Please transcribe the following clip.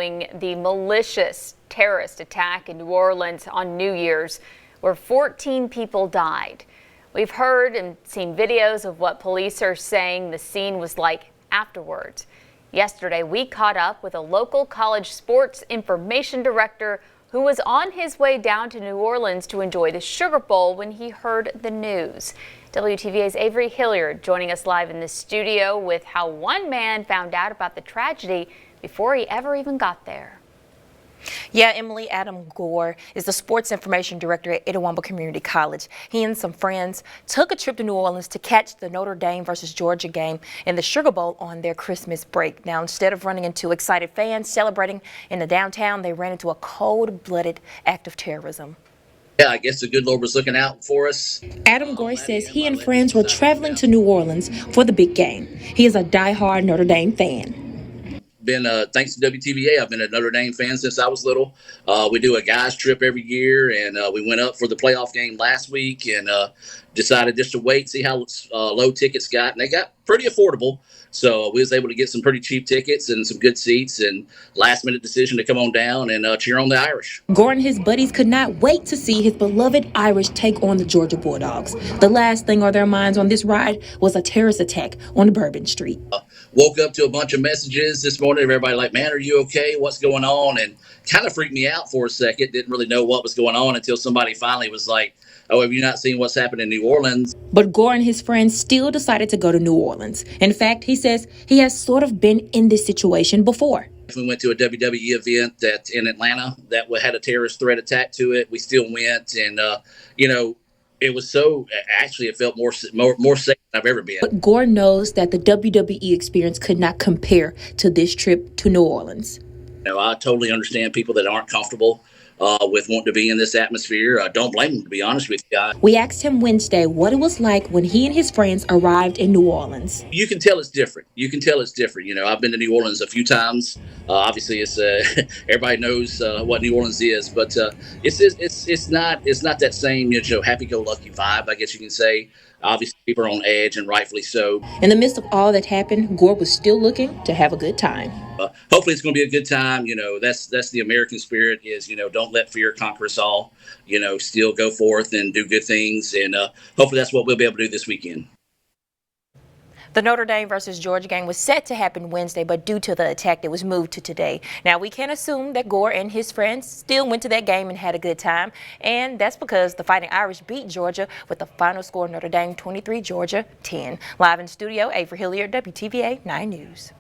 The malicious terrorist attack in New Orleans on New Year's, where 14 people died. We've heard and seen videos of what police are saying the scene was like afterwards. Yesterday, we caught up with a local college sports information director who was on his way down to New Orleans to enjoy the Sugar Bowl when he heard the news. WTVA's Avery Hilliard joining us live in the studio with how one man found out about the tragedy before he ever even got there. Yeah, Emily, Adam Gore is the sports information director at Itawamba Community College. He and some friends took a trip to New Orleans to catch the Notre Dame versus Georgia game in the Sugar Bowl on their Christmas break. Now, instead of running into excited fans celebrating in the downtown, they ran into a cold-blooded act of terrorism. Yeah, I guess the good Lord was looking out for us. Adam Gore says he and friends were traveling to New Orleans for the big game. He is a diehard Notre Dame fan. Thanks to WTVA, I've been a Notre Dame fan since I was little. We do a guys trip every year, and we went up for the playoff game last week and decided just to wait, see how low tickets got, and they got pretty affordable. So we was able to get some pretty cheap tickets and some good seats, and last minute decision to come on down and cheer on the Irish. Gore and his buddies could not wait to see his beloved Irish take on the Georgia Bulldogs. The last thing on their minds on this ride was a terrorist attack on Bourbon Street. Woke up to a bunch of messages this morning. Everybody like, man, are you okay? What's going on? And kind of freaked me out for a second. Didn't really know what was going on until somebody finally was like, oh, have you not seen what's happened in New Orleans? But Gore and his friends still decided to go to New Orleans. In fact, he says he has sort of been in this situation before. We went to a WWE event in Atlanta that had a terrorist threat attack to it. We still went, and it was it felt more safe than I've ever been. But Gore knows that the WWE experience could not compare to this trip to New Orleans. I totally understand people that aren't comfortable with wanting to be in this atmosphere. I don't blame them, to be honest with you. We asked him Wednesday what it was like when he and his friends arrived in New Orleans. You can tell it's different. I've been to New Orleans a few times. Obviously, it's everybody knows what New Orleans is, but it's not that same happy-go-lucky vibe, I guess you can say. Obviously, people are on edge, and rightfully so. In the midst of all that happened, Gore was still looking to have a good time. Hopefully, it's going to be a good time. That's the American spirit is, don't let fear conquer us all. Still go forth and do good things. And hopefully that's what we'll be able to do this weekend. The Notre Dame versus Georgia game was set to happen Wednesday, but due to the attack, it was moved to today. Now, we can assume that Gore and his friends still went to that game and had a good time, and that's because the Fighting Irish beat Georgia with the final score Notre Dame 23, Georgia 10. Live in studio, Avery Hilliard, WTVA 9 News.